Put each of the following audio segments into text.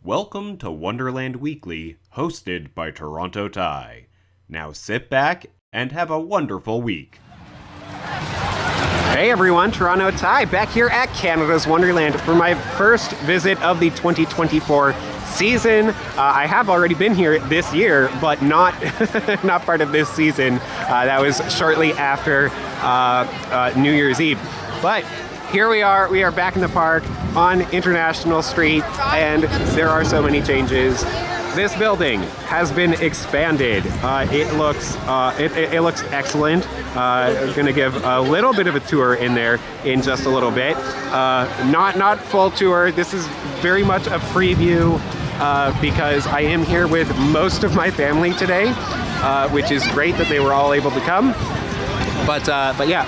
Welcome to Wonderland Weekly, hosted by Toronto Ty. Now sit back and have a wonderful week. Hey everyone, Toronto Ty back here at Canada's Wonderland for my first visit of the 2024 season. I have already been here this year, but not not part of this season. That was shortly after New Year's Eve. But here we are back in the park on International Street, and there are so many changes. This building has been expanded. It looks excellent. I'm gonna give a little bit of a tour in there in just a little bit. Not full tour. This is very much a preview because I am here with most of my family today, which is great that they were all able to come. But yeah,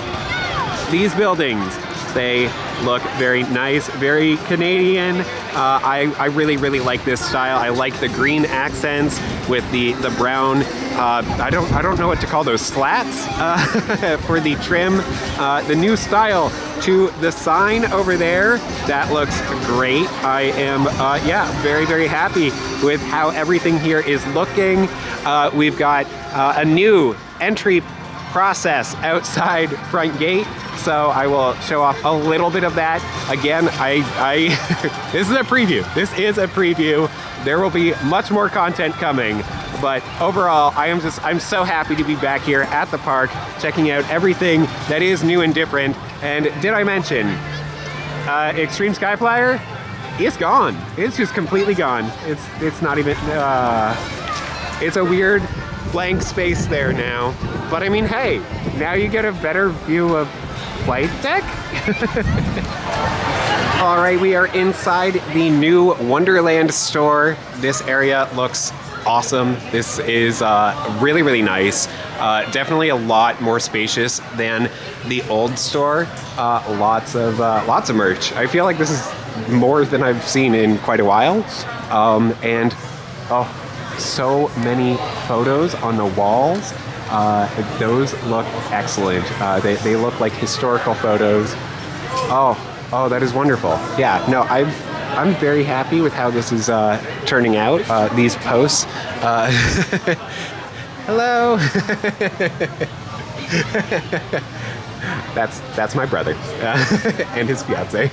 these buildings, they look very nice, very Canadian. I really like this style. I like the green accents with the brown. I don't know what to call those slats for the trim. The new style to the sign over there, that looks great. I am very happy with how everything here is looking. We've got a new entry process outside front gate. So I will show off a little bit of that. Again, this is a preview. This is a preview. There will be much more content coming. But overall, I'm so happy to be back here at the park, checking out everything that is new and different. And did I mention, Xtreme Skyflyer? It's gone. It's just completely gone. It's not even, it's a weird blank space there now. But I mean, hey, now you get a better view of flight deck. All right, we are inside the new Wonderland Store. This area looks awesome. This is really nice. Definitely a lot more spacious than the old store. Lots of merch. I feel like this is more than I've seen in quite a while. And so many photos on the walls. Those look excellent. They look like historical photos. Oh, that is wonderful. Yeah, no, I'm very happy with how this is turning out. These posts. Hello. That's my brother and his fiance.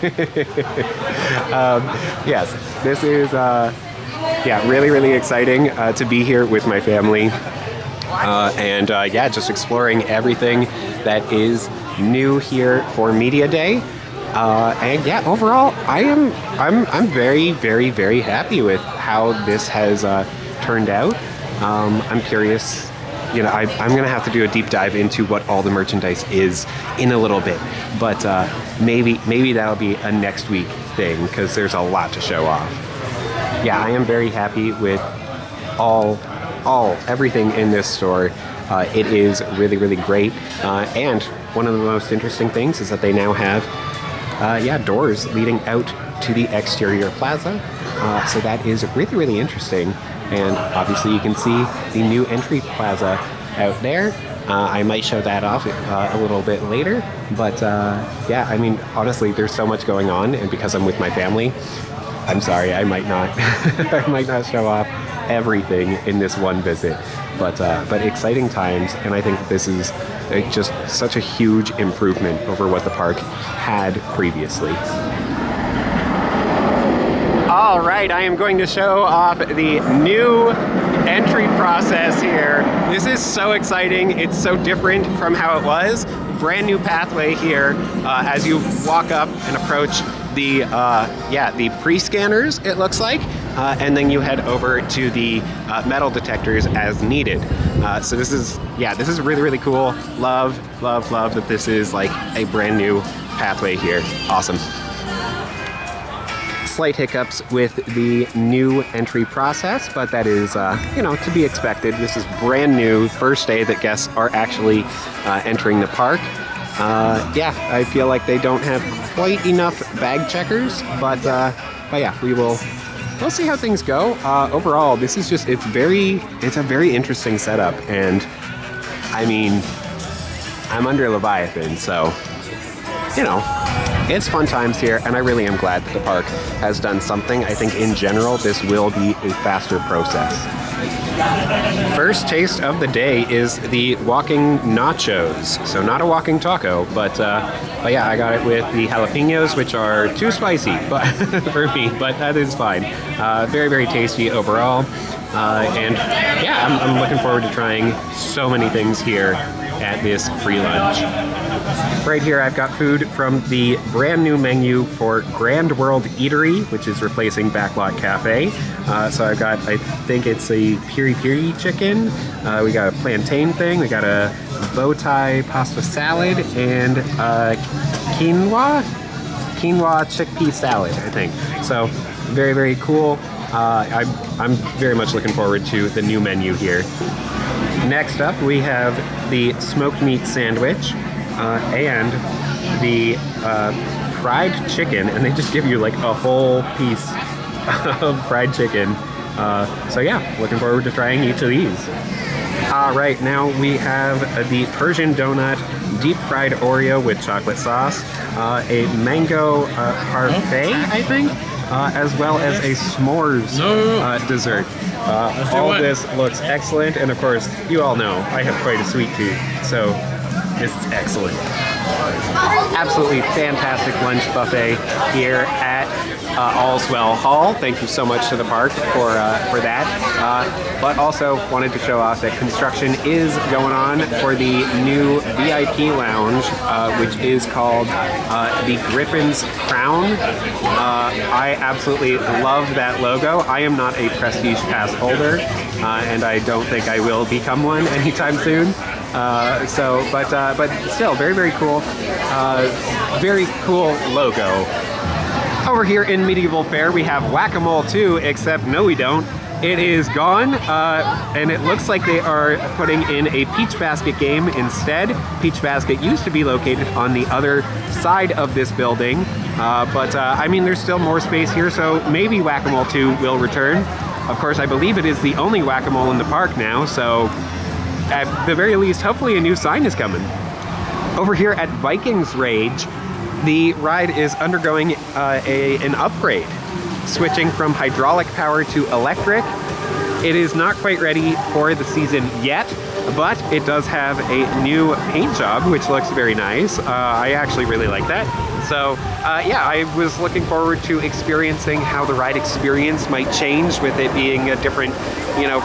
Yes, this is really exciting to be here with my family. And just exploring everything that is new here for Media Day. And yeah, overall, I'm very happy with how this has turned out. I'm curious. You know, I'm gonna have to do a deep dive into what all the merchandise is in a little bit, but maybe that'll be a next week thing because there's a lot to show off. Yeah, I am very happy with everything in this store. It is really great. And one of the most interesting things is that they now have doors leading out to the exterior plaza. So that is really interesting. And obviously you can see the new entry plaza out there. I might show that off a little bit later. But I mean, honestly, there's so much going on, and because I'm with my family, I'm sorry, I might not show off everything in this one visit, but exciting times, and I think this is just such a huge improvement over what the park had previously. All right, I am going to show off the new entry process here. This is so exciting. It's so different from how it was. Brand new pathway here as you walk up and approach the pre-scanners, it looks like, and then you head over to the metal detectors as needed. So this is really cool. Love that this is like a brand new pathway here. Awesome. Slight hiccups with the new entry process, but that is, to be expected. This is brand new, first day that guests are actually entering the park. I feel like they don't have quite enough bag checkers, but yeah, we'll see how things go. Overall, this is just, it's a very interesting setup, and I mean, I'm under Leviathan, so, It's fun times here, and I really am glad that the park has done something. I think in general, this will be a faster process. First taste of the day is the walking nachos. So not a walking taco, but yeah, I got it with the jalapenos, which are too spicy but for me, but that is fine. Very, very tasty overall. And yeah, I'm looking forward to trying so many things here at this free lunch. Right here I've got food from the brand new menu for Grand World Eatery, which is replacing Backlot Cafe. So I've got, I think it's a piri-piri chicken, we got a plantain thing, we got a bow tie pasta salad, and quinoa chickpea salad, I think. So very, very cool. I'm very much looking forward to the new menu here. Next up, we have the smoked meat sandwich and the fried chicken, and they just give you like a whole piece of fried chicken. So yeah, looking forward to trying each of these. Right, now we have the Persian donut, deep fried Oreo with chocolate sauce, a mango parfait, I think, as well as a s'mores dessert. All this looks excellent, and of course, you all know I have quite a sweet tooth, so this is excellent. Absolutely fantastic lunch buffet here at Allswell Hall. Thank you so much to the park for that. But also wanted to show off that construction is going on for the new VIP lounge, which is called the Griffin's Crown. I absolutely love that logo. I am not a Prestige Pass holder, and I don't think I will become one anytime soon. But still, very, very cool. Very cool logo. Over here in Medieval Fair, we have Whack-A-Mole 2, except no, we don't. It is gone, and it looks like they are putting in a Peach Basket game instead. Peach Basket used to be located on the other side of this building, but I mean, there's still more space here, so maybe Whack-A-Mole 2 will return. Of course, I believe it is the only Whack-A-Mole in the park now, so at the very least, hopefully a new sign is coming. Over here at Vikings Rage, the ride is undergoing an upgrade, switching from hydraulic power to electric. It is not quite ready for the season yet, but it does have a new paint job, which looks very nice. I actually really like that. So yeah, I was looking forward to experiencing how the ride experience might change with it being a different,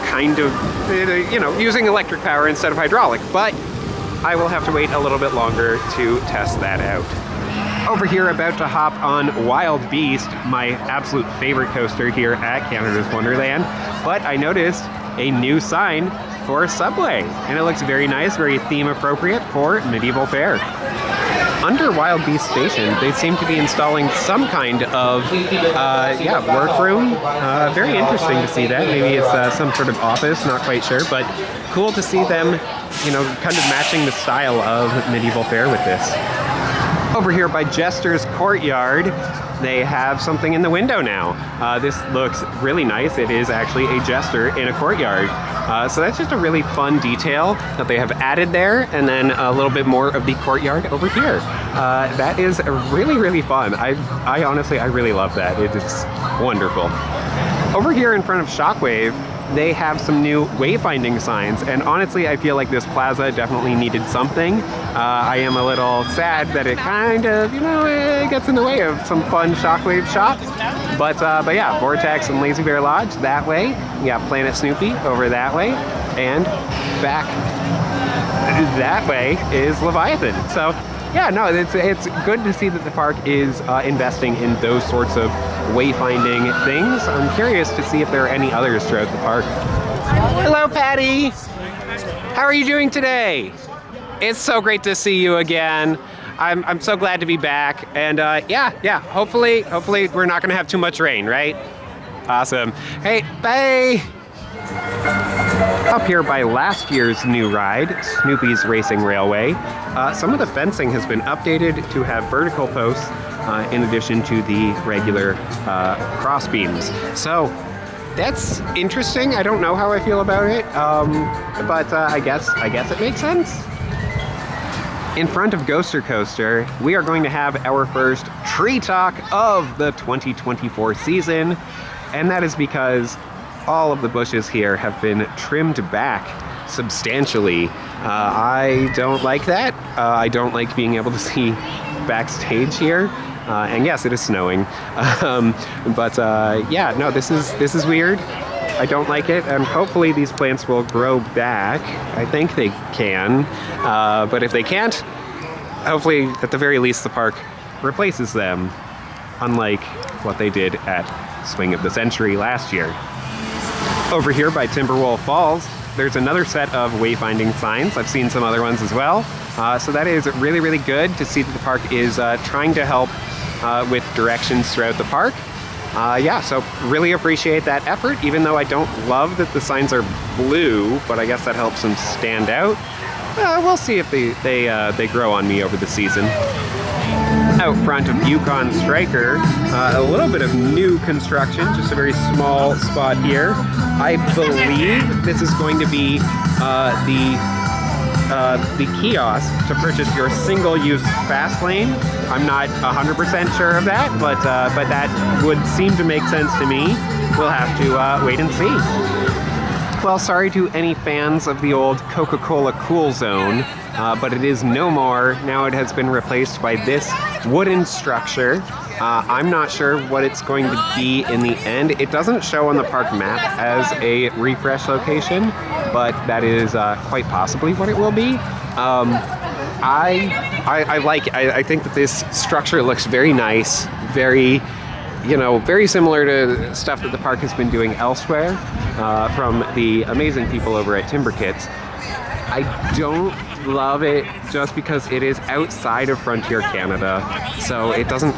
kind of, using electric power instead of hydraulic. But I will have to wait a little bit longer to test that out. Over here, about to hop on Wild Beast, my absolute favorite coaster here at Canada's Wonderland. But I noticed a new sign for Subway, and it looks very nice, very theme appropriate for Medieval Fair. Under Wild Beast Station, they seem to be installing some kind of, workroom. Very interesting to see that. Maybe it's some sort of office, not quite sure, but cool to see them, kind of matching the style of Medieval Fair with this. Over here by Jester's Courtyard, they have something in the window now. This looks really nice. It is actually a Jester in a courtyard. So that's just a really fun detail that they have added there, and then a little bit more of the courtyard over here. That is really, really fun. I honestly, I really love that. It is wonderful. Over here in front of Shockwave, they have some new wayfinding signs, and honestly, I feel like this plaza definitely needed something. I am a little sad that it kind of, it gets in the way of some fun Shockwave shots. But yeah, Vortex and Lazy Bear Lodge that way. You got Planet Snoopy over that way, and back that way is Leviathan. So yeah, no, it's good to see that the park is investing in those sorts of wayfinding things. I'm curious to see if there are any others throughout the park. Hello, Patty. How are you doing today? It's so great to see you again. I'm so glad to be back. And yeah, hopefully we're not gonna have too much rain, right? Awesome. Hey, bye. Up here by last year's new ride, Snoopy's Racing Railway, some of the fencing has been updated to have vertical posts in addition to the regular cross beams. So that's interesting. I don't know how I feel about it, but I guess it makes sense. In front of Ghoster Coaster, we are going to have our first tree talk of the 2024 season, and that is because all of the bushes here have been trimmed back substantially. I don't like that. I don't like being able to see backstage here. And yes, it is snowing. Yeah, no, this is weird. I don't like it, and hopefully these plants will grow back. I think they can, but if they can't, hopefully at the very least the park replaces them, unlike what they did at Swing of the Century last year. Over here by Timberwolf Falls, there's another set of wayfinding signs. I've seen some other ones as well. So that is really, really good to see that the park is trying to help with directions throughout the park. Yeah, so really appreciate that effort, even though I don't love that the signs are blue, but I guess that helps them stand out. We'll see if they grow on me over the season. Out front of Yukon Striker, a little bit of new construction, just a very small spot here. I believe this is going to be the kiosk to purchase your single-use fast lane. I'm not 100% sure of that, but that would seem to make sense to me. We'll have to wait and see. Well, sorry to any fans of the old Coca-Cola Cool Zone, but it is no more. Now it has been replaced by this wooden structure. I'm not sure what it's going to be in the end. It doesn't show on the park map as a refresh location, but that is quite possibly what it will be. I think that this structure looks very nice, very similar to stuff that the park has been doing elsewhere from the amazing people over at Timber Kits. I don't love it just because it is outside of Frontier Canada, so it doesn't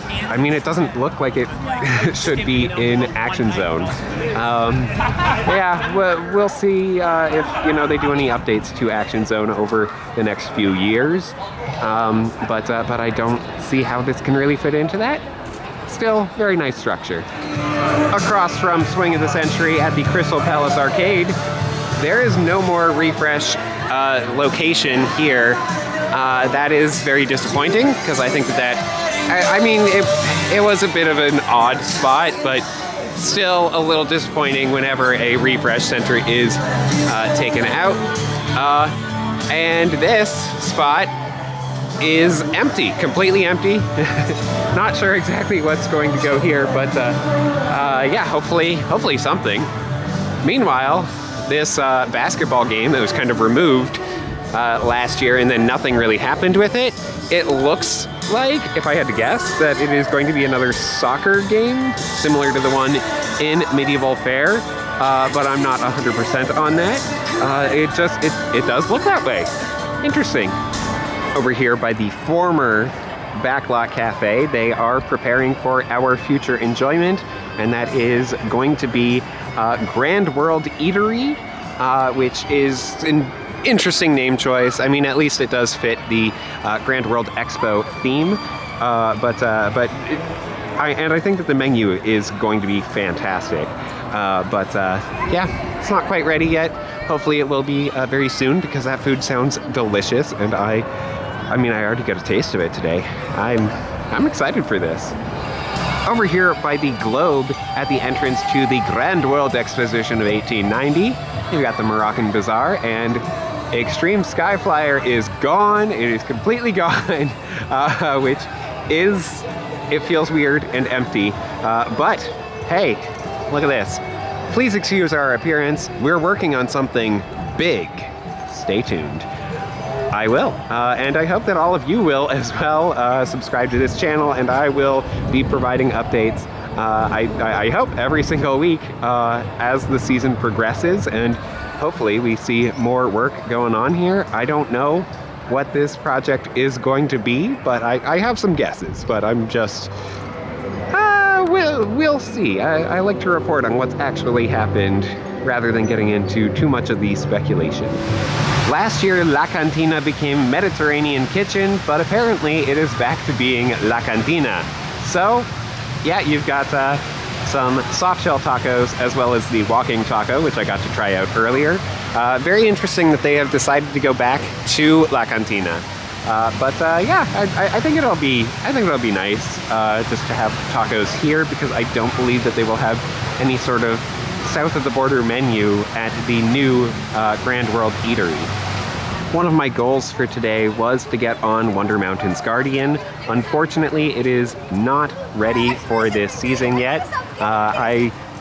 look like it should be in Action Zone. Yeah, we'll see if they do any updates to Action Zone over the next few years, but I don't see how this can really fit into that. Still, very nice structure. Across from Swing of the Century at the Crystal Palace Arcade, there is no more refresh location here. That is very disappointing, because I think it was a bit of an odd spot, but still a little disappointing whenever a refresh center is taken out. And this spot is empty, completely empty. Not sure exactly what's going to go here, but yeah, hopefully something. Meanwhile, this basketball game that was kind of removed last year and then nothing really happened with it, it looks like, if I had to guess, that it is going to be another soccer game similar to the one in Medieval Fair, but I'm not 100% on that. It does look that way. Interesting. Over here by the former Backlot Cafe, they are preparing for our future enjoyment, and that is going to be Grand World Eatery, which is an interesting name choice. I mean, at least it does fit the Grand World Expo theme, but I think that the menu is going to be fantastic. Yeah, it's not quite ready yet. Hopefully it will be very soon, because that food sounds delicious, and I already got a taste of it today. I'm excited for this. Over here by the Globe, at the entrance to the Grand World Exposition of 1890, you've got the Moroccan Bazaar, and Xtreme Skyflyer is gone. It is completely gone, which is, it feels weird and empty. But hey, look at this. Please excuse our appearance. We're working on something big. Stay tuned. I will, and I hope that all of you will as well. Subscribe to this channel, and I will be providing updates, I hope every single week as the season progresses, and hopefully we see more work going on here. I don't know what this project is going to be, but I have some guesses, but I'm just... We'll see. I like to report on what's actually happened rather than getting into too much of the speculation. Last year, La Cantina became Mediterranean Kitchen, but apparently it is back to being La Cantina. So, yeah, you've got some soft shell tacos as well as the walking taco, which I got to try out earlier. Very interesting that they have decided to go back to La Cantina. Yeah, I think it'll be nice just to have tacos here, because I don't believe that they will have any sort of south of the border menu at the new Grand World Eatery. One of my goals for today was to get on Wonder Mountain's Guardian. Unfortunately, it is not ready for this season yet.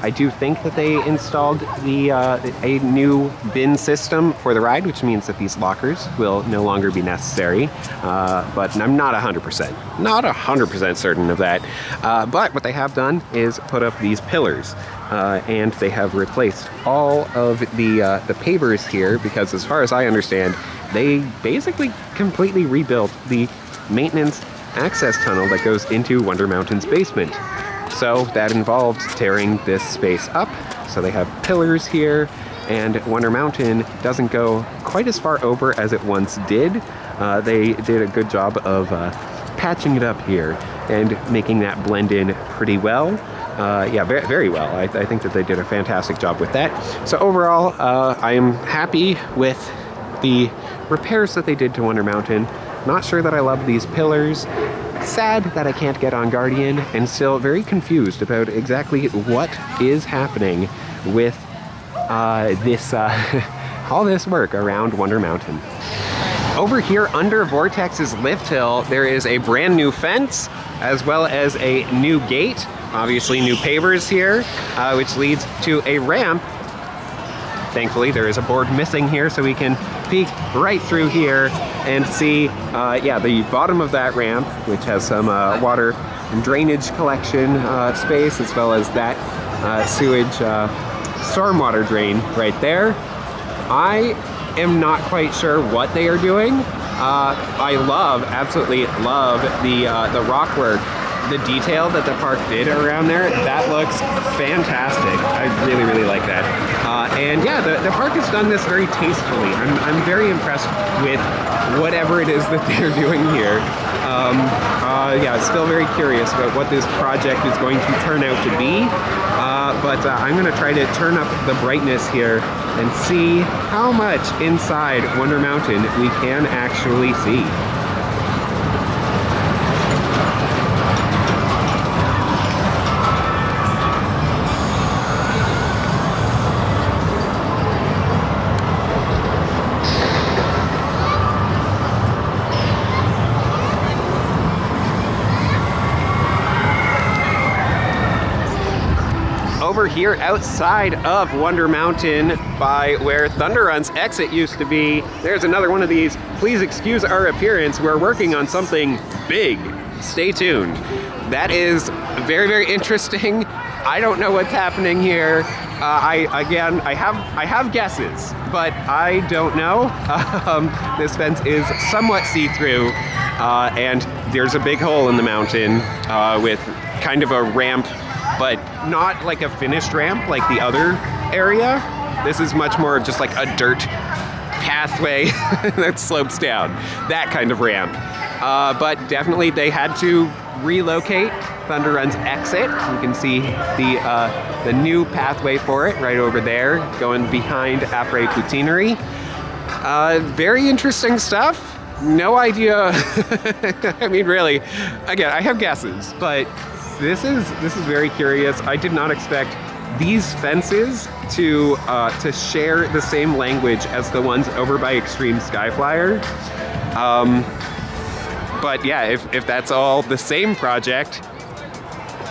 I do think that they installed a new bin system for the ride, which means that these lockers will no longer be necessary. But I'm not 100% certain of that. But what they have done is put up these pillars, and they have replaced all of the pavers here, because as far as I understand, they basically completely rebuilt the maintenance access tunnel that goes into Wonder Mountain's basement. So that involved tearing this space up. So they have pillars here, and Wonder Mountain doesn't go quite as far over as it once did. They did a good job of patching it up here and making that blend in pretty well. Yeah, very, very well. I think that they did a fantastic job with that. So overall, I am happy with the repairs that they did to Wonder Mountain. Not sure that I love these pillars. Sad that I can't get on Guardian, and still very confused about exactly what is happening with this all this work around Wonder Mountain. Over here under Vortex's lift hill, there is a brand new fence, as well as a new gate. Obviously new pavers here, which leads to a ramp. Thankfully, there is a board missing here, so we can peek right through here and see, yeah, the bottom of that ramp, which has some water and drainage collection space, as well as that sewage stormwater drain right there. I am not quite sure what they are doing. I absolutely love the rock work. The detail that the park did around there, that looks fantastic. I really, really like that. And yeah, the park has done this very tastefully. I'm very impressed with whatever it is that they're doing here. Yeah, still very curious about what this project is going to turn out to be. But I'm going to try to turn up the brightness here and see how much inside Wonder Mountain we can actually see. Over here outside of Wonder Mountain, by where Thunder Run's exit used to be, there's another one of these. Please excuse our appearance. We're working on something big. Stay tuned. That is very, very interesting. I don't know what's happening here. I have guesses, but I don't know. This fence is somewhat see-through, and there's a big hole in the mountain with kind of a ramp, but not like a finished ramp like the other area. This is much more of just like a dirt pathway that slopes down, that kind of ramp. But definitely they had to relocate Thunder Run's exit. You can see the new pathway for it right over there, going behind Après Poutinerie. Very interesting stuff. No idea. I mean, really, again, I have guesses, but this is very curious. I did not expect these fences to share the same language as the ones over by Xtreme Skyflyer. But yeah, if that's all the same project,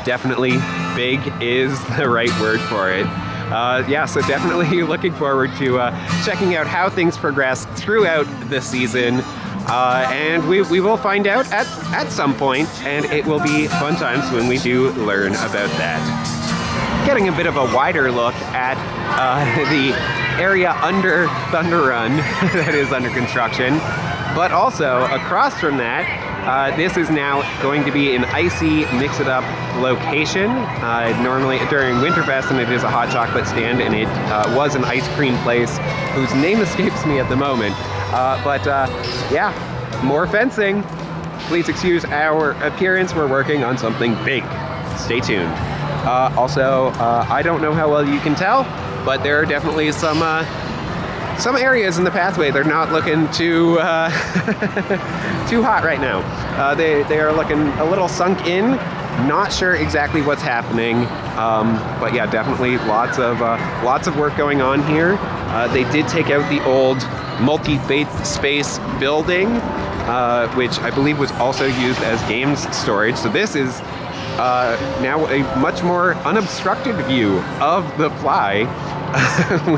definitely big is the right word for it. Yeah, so definitely looking forward to checking out how things progress throughout the season. And we will find out at some point, and it will be fun times when we do learn about that. Getting a bit of a wider look at the area under Thunder Run that is under construction, but also across from that, this is now going to be an icy mix-it-up location. Normally during Winterfest, and it is a hot chocolate stand, and it was an ice cream place whose name escapes me at the moment. But yeah, more fencing. Please excuse our appearance. We're working on something big. Stay tuned. Also, I don't know how well you can tell, but there are definitely some some areas in the pathway, they're not looking too too hot right now. They are looking a little sunk in. Not sure exactly what's happening, but yeah, definitely lots of work going on here. They did take out the old multi-faith space building, which I believe was also used as games storage. So this is now a much more unobstructed view of the fly,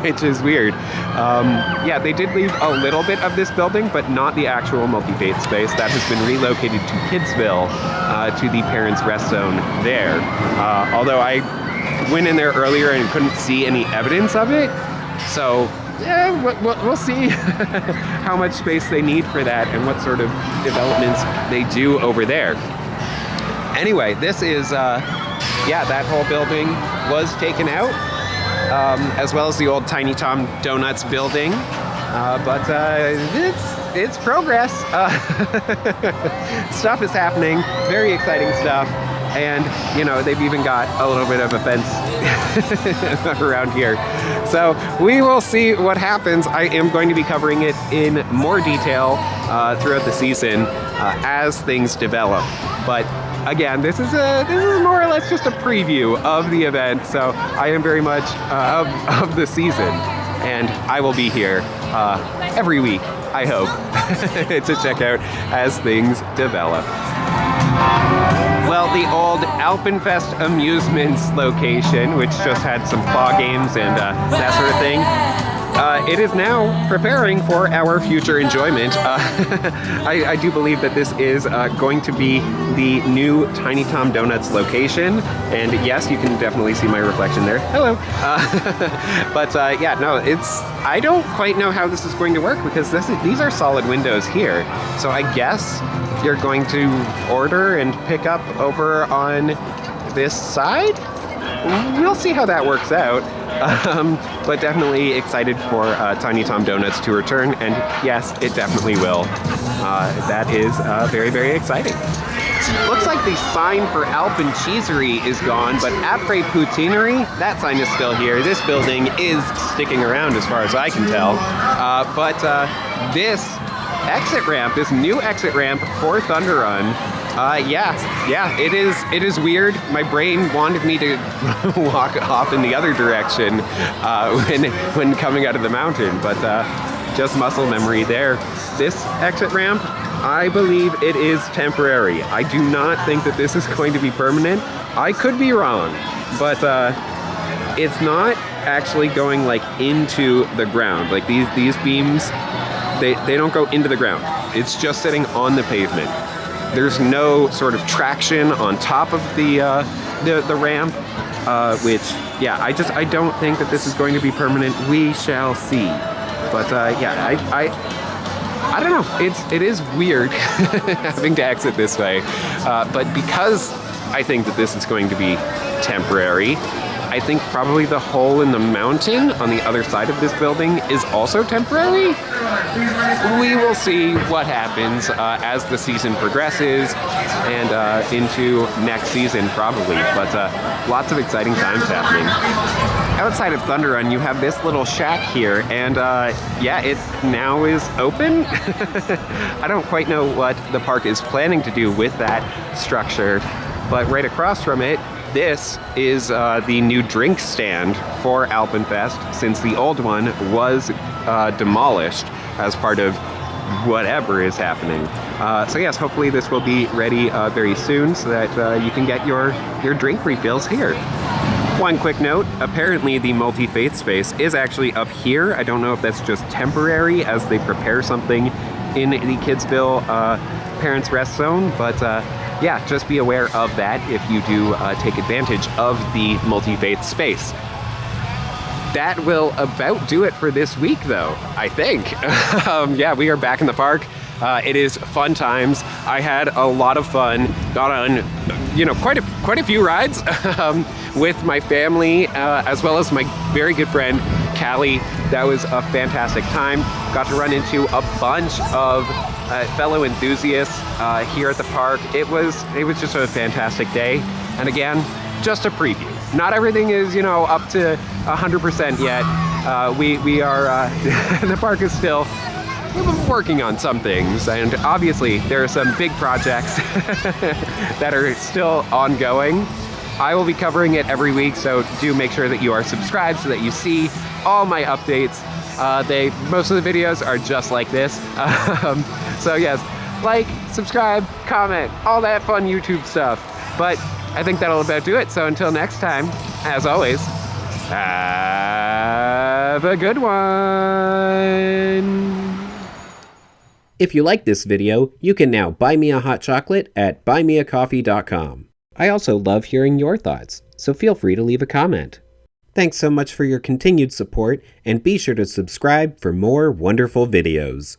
which is weird. Yeah, they did leave a little bit of this building, but not the actual multi-faith space. That has been relocated to Kidsville, to the Parents' Rest Zone there. Although I went in there earlier and couldn't see any evidence of it, so yeah, we'll see how much space they need for that and what sort of developments they do over there. Anyway, this is, yeah, that whole building was taken out, as well as the old Tiny Tom Donuts building, but it's progress. Stuff is happening, very exciting stuff, and, you know, they've even got a little bit of a fence around here. So we will see what happens. I am going to be covering it in more detail throughout the season as things develop. But again, this is more or less just a preview of the event, so I am very much of the season, and I will be here every week, I hope, to check out as things develop. Well, the old AlpenFest Amusements location, which just had some claw games and that sort of thing, it is now preparing for our future enjoyment. I do believe that this is going to be the new Tiny Tom Donuts location, and yes, you can definitely see my reflection there. Hello. But yeah, no, I don't quite know how this is going to work, because these are solid windows here. So I guess you're going to order and pick up over on this side? We'll see how that works out. But definitely excited for Tiny Tom Donuts to return, and yes, it definitely will. That is very, very exciting. Looks like the sign for Alpen Cheesery is gone, but Après Poutinerie, that sign is still here. This building is sticking around as far as I can tell. But this exit ramp, this new exit ramp for Thunder Run, yeah, it is weird. My brain wanted me to walk off in the other direction when coming out of the mountain, but just muscle memory there. This exit ramp, I believe it is temporary. I do not think that this is going to be permanent. I could be wrong, but it's not actually going like into the ground. Like these beams, they don't go into the ground. It's just sitting on the pavement. There's no sort of traction on top of the ramp, which, yeah, I don't think that this is going to be permanent. We shall see. But yeah, I don't know. It is weird having to exit this way. But because I think that this is going to be temporary, I think probably the hole in the mountain on the other side of this building is also temporary. We will see what happens as the season progresses and into next season probably, but lots of exciting times happening. Outside of Thunder Run, you have this little shack here, and yeah, it now is open. I don't quite know what the park is planning to do with that structure, but right across from it, this is the new drink stand for AlpenFest, since the old one was demolished as part of whatever is happening. So yes, hopefully this will be ready very soon so that you can get your drink refills here. One quick note, apparently the multi-faith space is actually up here. I don't know if that's just temporary as they prepare something in the Kidsville Parents' Rest Zone, but yeah, just be aware of that if you do take advantage of the multi-faith space. That will about do it for this week, though, I think. Yeah, we are back in the park. It is fun times. I had a lot of fun. Got on, you know, quite a few rides with my family, as well as my very good friend Callie. That was a fantastic time. Got to run into a bunch of fellow enthusiasts here at the park. It was just a fantastic day. And again, just a preview. Not everything is, you know, up to 100% yet, we are, the park is still working on some things, and obviously there are some big projects that are still ongoing. I will be covering it every week, so do make sure that you are subscribed so that you see all my updates. Most of the videos are just like this. So yes, like, subscribe, comment, all that fun YouTube stuff. But I think that'll about do it. So until next time, as always, have a good one. If you like this video, you can now buy me a hot chocolate at buymeacoffee.com. I also love hearing your thoughts, so feel free to leave a comment. Thanks so much for your continued support, and be sure to subscribe for more wonderful videos.